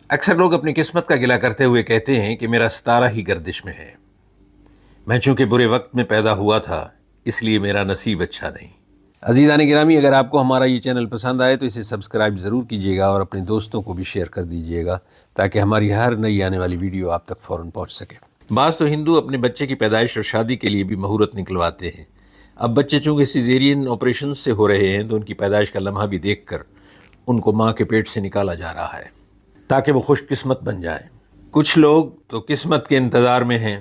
اکثر لوگ اپنی قسمت کا گلہ کرتے ہوئے کہتے ہیں کہ میرا ستارہ ہی گردش میں ہے، میں چونکہ برے وقت میں پیدا ہوا تھا اس لیے میرا نصیب اچھا نہیں۔ عزیزان گرامی، اگر آپ کو ہمارا یہ چینل پسند آئے تو اسے سبسکرائب ضرور کیجیے گا اور اپنے دوستوں کو بھی شیئر کر دیجیے گا تاکہ ہماری ہر نئی آنے والی ویڈیو آپ تک فوراً پہنچ سکے۔ بعض تو ہندو اپنے بچے کی پیدائش اور شادی کے لیے بھی مہورت نکلواتے ہیں۔ اب بچے چونکہ سیزیرین آپریشن سے ہو رہے ہیں تو ان کی پیدائش کا لمحہ بھی دیکھ کر ان کو ماں کے پیٹ سے نکالا جا رہا ہے تاکہ وہ خوش قسمت بن جائیں۔ کچھ لوگ تو قسمت کے انتظار میں ہیں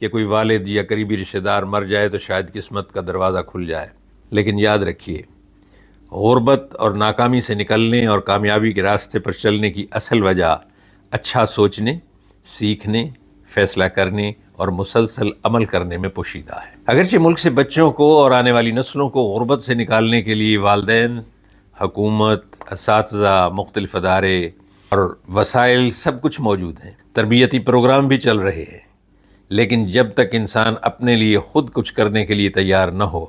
کہ کوئی والد یا قریبی رشتہ دار مر جائے تو شاید قسمت کا دروازہ کھل جائے، لیکن یاد رکھیے، غربت اور ناکامی سے نکلنے اور کامیابی کے راستے پر چلنے کی اصل وجہ اچھا سوچنے، سیکھنے، فیصلہ کرنے اور مسلسل عمل کرنے میں پوشیدہ ہے۔ اگرچہ ملک سے بچوں کو اور آنے والی نسلوں کو غربت سے نکالنے کے لیے والدین، حکومت، اساتذہ، مختلف ادارے اور وسائل سب کچھ موجود ہیں، تربیتی پروگرام بھی چل رہے ہیں، لیکن جب تک انسان اپنے لیے خود کچھ کرنے کے لیے تیار نہ ہو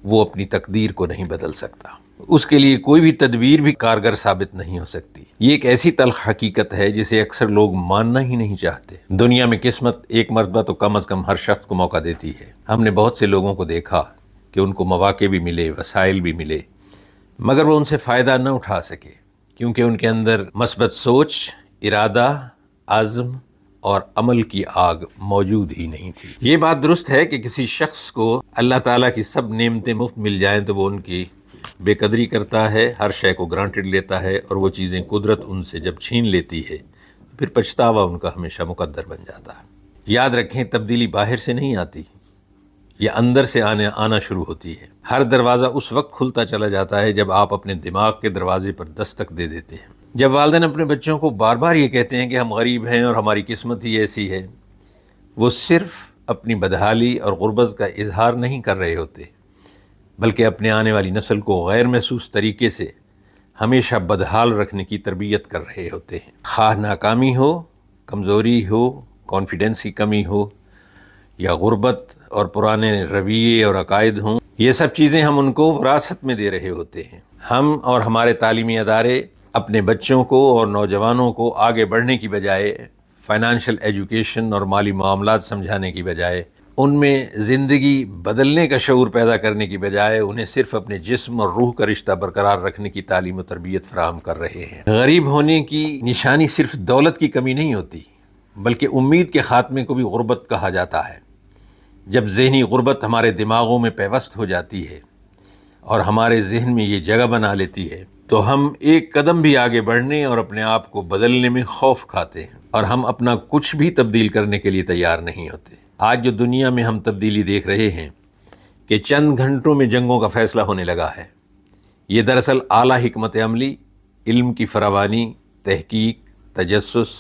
وہ اپنی تقدیر کو نہیں بدل سکتا۔ اس کے لیے کوئی بھی تدبیر بھی کارگر ثابت نہیں ہو سکتی۔ یہ ایک ایسی تلخ حقیقت ہے جسے اکثر لوگ ماننا ہی نہیں چاہتے۔ دنیا میں قسمت ایک مرتبہ تو کم از کم ہر شخص کو موقع دیتی ہے۔ ہم نے بہت سے لوگوں کو دیکھا کہ ان کو مواقع بھی ملے، وسائل بھی ملے، مگر وہ ان سے فائدہ نہ اٹھا سکے کیونکہ ان کے اندر مثبت سوچ، ارادہ، عزم اور عمل کی آگ موجود ہی نہیں تھی۔ یہ بات درست ہے کہ کسی شخص کو اللہ تعالیٰ کی سب نعمتیں مفت مل جائیں تو وہ ان کی بے قدری کرتا ہے، ہر شے کو گرانٹڈ لیتا ہے، اور وہ چیزیں قدرت ان سے جب چھین لیتی ہے پھر پچھتاوا ان کا ہمیشہ مقدر بن جاتا ہے۔ یاد رکھیں، تبدیلی باہر سے نہیں آتی، یہ اندر سے آنا شروع ہوتی ہے۔ ہر دروازہ اس وقت کھلتا چلا جاتا ہے جب آپ اپنے دماغ کے دروازے پر دستک دے دیتے ہیں۔ جب والدین اپنے بچوں کو بار بار یہ کہتے ہیں کہ ہم غریب ہیں اور ہماری قسمت ہی ایسی ہے، وہ صرف اپنی بدحالی اور غربت کا اظہار نہیں کر رہے ہوتے بلکہ اپنے آنے والی نسل کو غیر محسوس طریقے سے ہمیشہ بدحال رکھنے کی تربیت کر رہے ہوتے ہیں۔ خواہ ناکامی ہو، کمزوری ہو، کانفیڈنس کی کمی ہو یا غربت اور پرانے رویے اور عقائد ہوں، یہ سب چیزیں ہم ان کو وراثت میں دے رہے ہوتے ہیں۔ ہم اور ہمارے تعلیمی ادارے اپنے بچوں کو اور نوجوانوں کو آگے بڑھنے کی بجائے فائنانشیل ایجوکیشن اور مالی معاملات سمجھانے کی بجائے ان میں زندگی بدلنے کا شعور پیدا کرنے کی بجائے انہیں صرف اپنے جسم اور روح کا رشتہ برقرار رکھنے کی تعلیم و تربیت فراہم کر رہے ہیں۔ غریب ہونے کی نشانی صرف دولت کی کمی نہیں ہوتی بلکہ امید کے خاتمے کو بھی غربت کہا جاتا ہے۔ جب ذہنی غربت ہمارے دماغوں میں پیوست ہو جاتی ہے اور ہمارے ذہن میں یہ جگہ بنا لیتی ہے تو ہم ایک قدم بھی آگے بڑھنے اور اپنے آپ کو بدلنے میں خوف کھاتے ہیں اور ہم اپنا کچھ بھی تبدیل کرنے کے لیے تیار نہیں ہوتے۔ آج جو دنیا میں ہم تبدیلی دیکھ رہے ہیں کہ چند گھنٹوں میں جنگوں کا فیصلہ ہونے لگا ہے، یہ دراصل اعلیٰ حکمت عملی، علم کی فراوانی، تحقیق، تجسس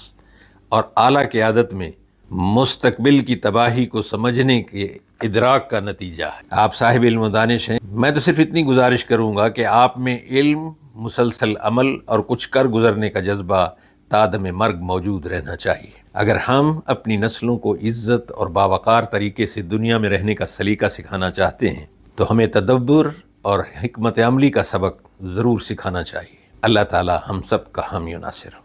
اور اعلیٰ قیادت میں مستقبل کی تباہی کو سمجھنے کے ادراک کا نتیجہ ہے۔ آپ صاحب علم و دانش ہیں، میں تو صرف اتنی گزارش کروں گا کہ آپ میں علم، مسلسل عمل اور کچھ کر گزرنے کا جذبہ تا دم مرگ موجود رہنا چاہیے۔ اگر ہم اپنی نسلوں کو عزت اور باوقار طریقے سے دنیا میں رہنے کا سلیقہ سکھانا چاہتے ہیں تو ہمیں تدبر اور حکمت عملی کا سبق ضرور سکھانا چاہیے۔ اللہ تعالی ہم سب کا حامی و ناصر ہو۔